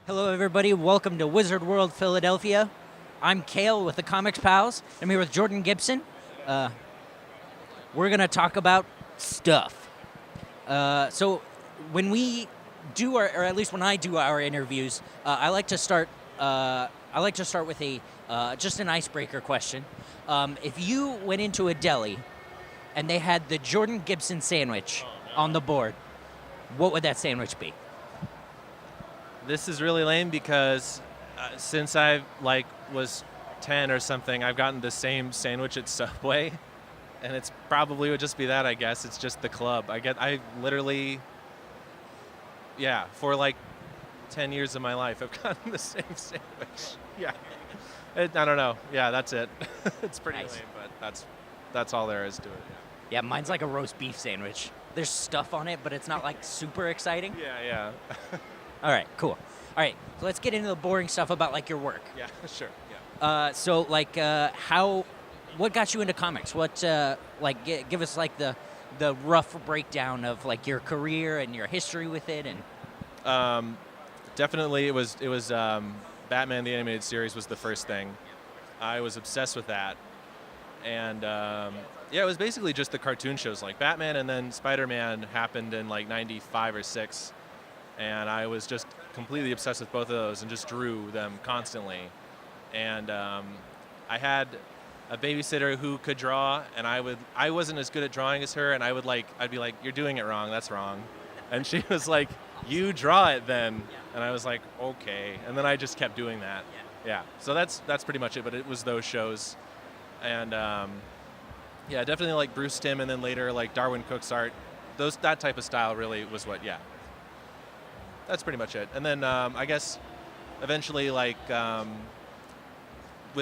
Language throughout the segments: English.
Hello, everybody. Welcome to Wizard World Philadelphia. I'm Cale with the Comics Pals. I'm here with Jordan Gibson. We're going to talk about stuff. So when we do or at least when I do our interviews, I like to start with a just an icebreaker question. If you went into a deli and they had the Jordan Gibson sandwich on the board, what would that sandwich be? This is really lame because since I was 10 or something, I've gotten the same sandwich at Subway, and it's probably would just be that. I guess it's just the club. I literally, for 10 years of my life, I've gotten the same sandwich. Yeah, I don't know. Yeah, that's it. It's pretty Nice. lame, but that's all there is to it. Yeah, mine's like a roast beef sandwich. There's stuff on it, but it's not super exciting. Yeah. All right, cool. All right, so let's get into the boring stuff about your work. Yeah, sure. Yeah. What got you into comics? What give us the rough breakdown of your career and your history with it and. Definitely, it was Batman the Animated Series was the first thing. I was obsessed with that, and it was basically just the cartoon shows like Batman, and then Spider-Man happened in '95 or '6, and I was just completely obsessed with both of those and just drew them constantly. And I had a babysitter who could draw, and I wasn't as good at drawing as her, and I'd be like, "You're doing it wrong. That's wrong," and she was like, "You draw it then." And I was like, "Okay." And then I just kept doing that. Yeah. So that's pretty much it. But it was those shows, and definitely like Bruce Timm, and then later like Darwin Cook's art. That type of style really was what. Yeah. That's pretty much it. And then I guess eventually with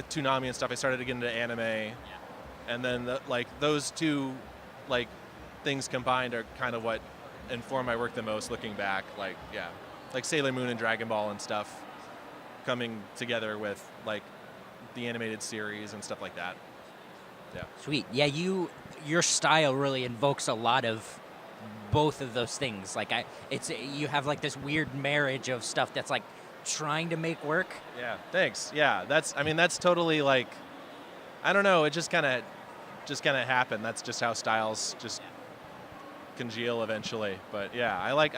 Toonami and stuff, I started to get into anime, and then those two things combined are kind of what inform my work the most looking back. Like Sailor Moon and Dragon Ball and stuff coming together with the animated series and stuff like that. Yeah. Sweet. Yeah, your style really invokes a lot of both of those things. You have this weird marriage of stuff that's trying to make work. Yeah. Thanks. Yeah. That's totally I don't know. It just kind of happened. That's just how styles just congeal eventually. But yeah, I like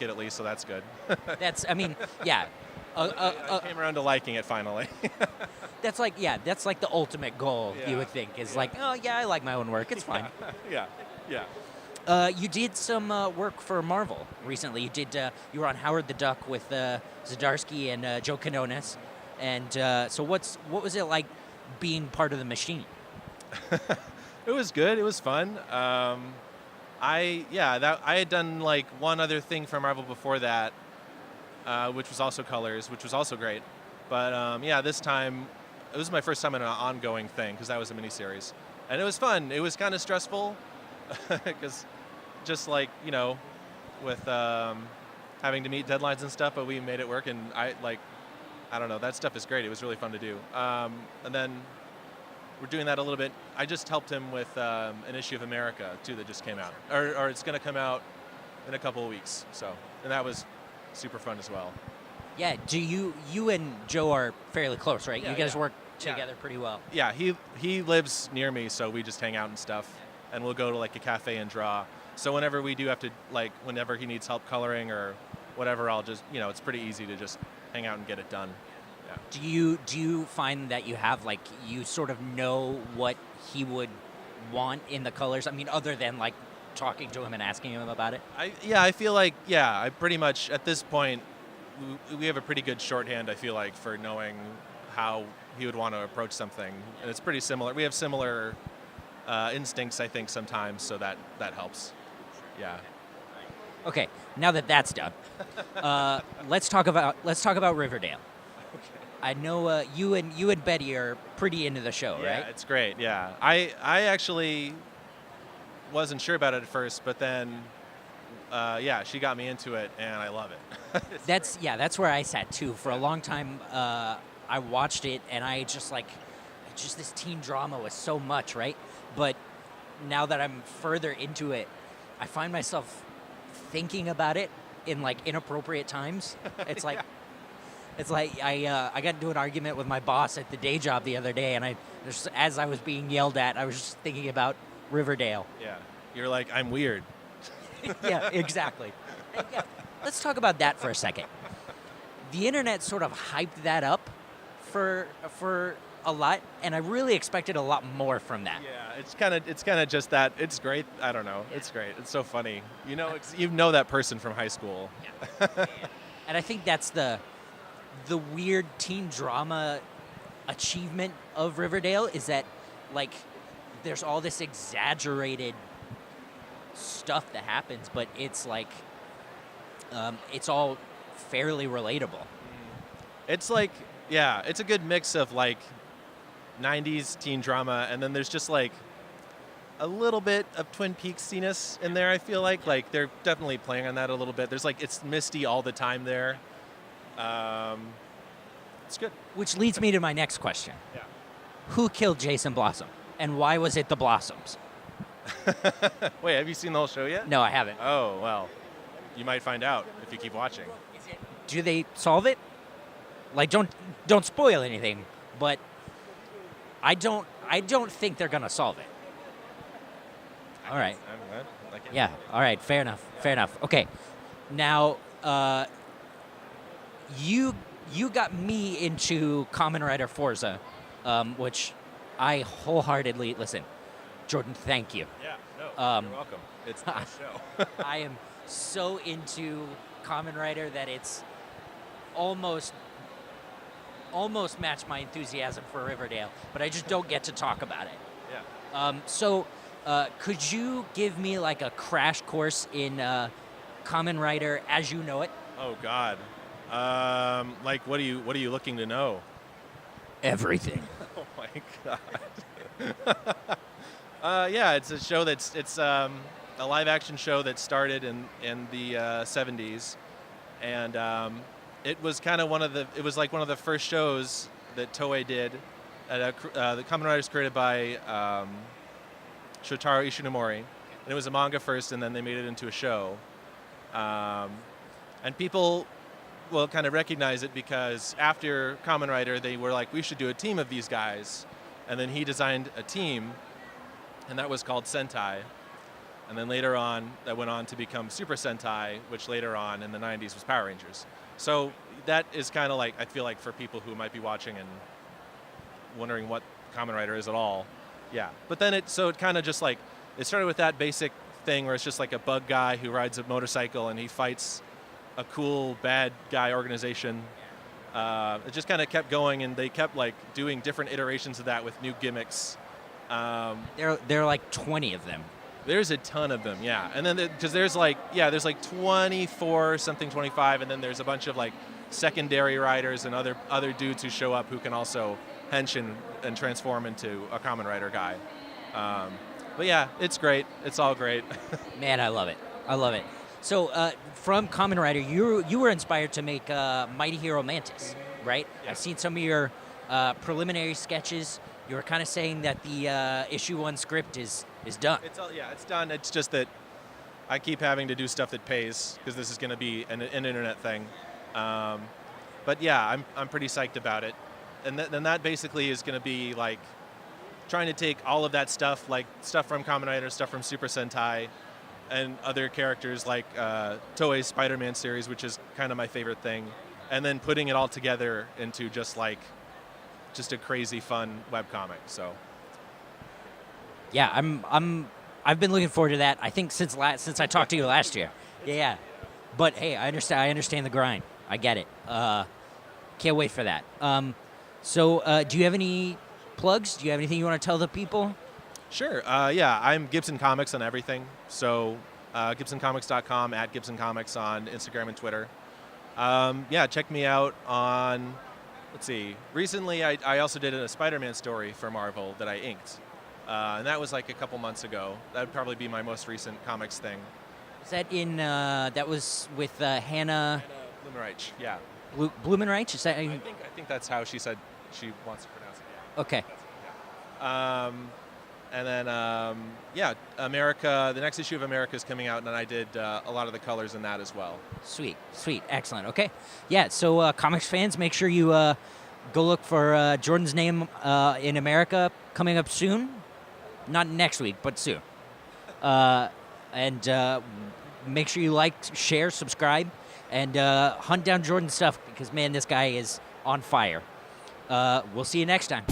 it at least, so that's good. Yeah. I came around to liking it finally. That's the ultimate goal. Yeah. You would think is I like my own work. It's fine. Yeah. You did some work for Marvel recently. You were on Howard the Duck with Zdarsky and Joe Quinones, and so what was it like being part of the machine? It was good. It was fun. I had done one other thing for Marvel before that, which was also colors, which was also great. But this time it was my first time in an ongoing thing because that was a miniseries, and it was fun. It was kind of stressful because just with having to meet deadlines and stuff, but we made it work, and I don't know, that stuff is great. It was really fun to do. And then we're doing that a little bit. I just helped him with an issue of America too that just came out, or it's going to come out in a couple of weeks. So, and that was super fun as well. Yeah. Do you and Joe are fairly close, right? Yeah, you guys yeah. work together pretty well. Yeah, he lives near me, so we just hang out and stuff, and we'll go to a cafe and draw. So whenever we do have to whenever he needs help coloring or whatever, I'll just it's pretty easy to just hang out and get it done. Yeah. Do you find that you have you sort of know what he would want in the colors? I mean, other than talking to him and asking him about it. I feel I pretty much at this point we have a pretty good shorthand. I feel for knowing how he would want to approach something, and it's pretty similar. We have similar instincts, I think, sometimes, so that helps. Yeah. Okay, now that that's done, let's talk about Riverdale. Okay. I know you and Betty are pretty into the show, right? Yeah, it's great. Yeah, I actually wasn't sure about it at first, but then she got me into it, and I love it. That's where I sat too. For a long time, I watched it, and I just this teen drama was so much, right? But now that I'm further into it, I find myself thinking about it in inappropriate times. It's It's like I got into an argument with my boss at the day job the other day, and as I was being yelled at, I was just thinking about Riverdale. Yeah. You're like, I'm weird. Yeah, exactly. And yeah, let's talk about that for a second. The internet sort of hyped that up for a lot, and I really expected a lot more from that. Yeah, it's kind of just that. It's great. I don't know. It's great. It's so funny. You know that person from high school. Yeah. And I think that's the weird teen drama achievement of Riverdale is that, like, there's all this exaggerated stuff that happens, but it's like it's all fairly relatable. It's like, yeah, it's a good mix of like 90s teen drama, and then there's just like a little bit of Twin Peaks-iness in there. I feel like they're definitely playing on that a little bit. There's like, it's misty all the time there. It's good. Which leads me to my next question. Yeah. Who killed Jason Blossom, and why was it the Blossoms? Wait, have you seen the whole show yet? No, I haven't. Oh, well, you might find out if you keep watching. Do they solve it? Like, don't spoil anything, but I don't think they're gonna solve it. All right. Yeah. All right. Fair enough. Fair enough. Okay. Now, you got me into Kamen Rider Forza, which I wholeheartedly listen. Jordan, thank you. Yeah. No. You're welcome. It's a nice show. I am so into Kamen Rider that it's almost matched my enthusiasm for Riverdale, but I just don't get to talk about it. Yeah. So, could you give me like a crash course in Kamen Rider as you know it? Oh God. Like, what are you looking to know? Everything. Oh my God. Yeah, it's a show it's a live action show that started in the 70s, and it was kind of one of the first shows that Toei did. The Kamen Rider is created by Shotaro Ishinomori, and it was a manga first, and then they made it into a show. And people will kind of recognize it because after Kamen Rider, they were like, we should do a team of these guys, and then he designed a team, and that was called Sentai. And then later on, that went on to become Super Sentai, which later on in the 90s was Power Rangers. So that is kind of like, I feel like for people who might be watching and wondering what Kamen Rider is at all, yeah. But then it kind of just like, it started with that basic thing where it's just like a bug guy who rides a motorcycle and he fights a cool bad guy organization. It just kind of kept going, and they kept like doing different iterations of that with new gimmicks. There are like 20 of them. There's a ton of them, yeah. And then because there's like 24 something, 25, and then there's a bunch of like secondary riders and other dudes who show up who can also hench and transform into a Kamen Rider guy. But yeah, it's great. It's all great. Man, I love it. I love it. So from Kamen Rider, you were inspired to make Mighty Hero Mantis, right? Yeah. I've seen some of your preliminary sketches. You were kind of saying that the issue 1 script is done. It's done. It's just that I keep having to do stuff that pays because this is going to be an internet thing. But yeah, I'm pretty psyched about it. And then that basically is going to be like trying to take all of that stuff, like stuff from Kamen Rider, stuff from Super Sentai, and other characters like Toei's Spider-Man series, which is kind of my favorite thing, and then putting it all together into just a crazy fun webcomic. So yeah, I've been looking forward to that. I think since I talked to you last year. Yeah. But hey, I understand the grind. I get it. Can't wait for that. So do you have any plugs? Do you have anything you want to tell the people? Sure. Yeah, I'm Gibson Comics on everything. So GibsonComics.com, at Gibson Comics on Instagram and Twitter. Yeah, check me out on, let's see, recently I also did a Spider-Man story for Marvel that I inked. And that was like a couple months ago. That would probably be my most recent comics thing. Is that that was with Hannah Blumenreich, yeah. Blumenreich? Is that how you... I think that's how she said she wants to pronounce it. Yeah. Okay. And then, yeah, America. The next issue of America is coming out, and I did a lot of the colors in that as well. Sweet, sweet, excellent. Okay, yeah. So comics fans, make sure you go look for Jordan's name in America coming up soon. Not next week, but soon. And make sure you like, share, subscribe, and hunt down Jordan's stuff because man, this guy is on fire. We'll see you next time.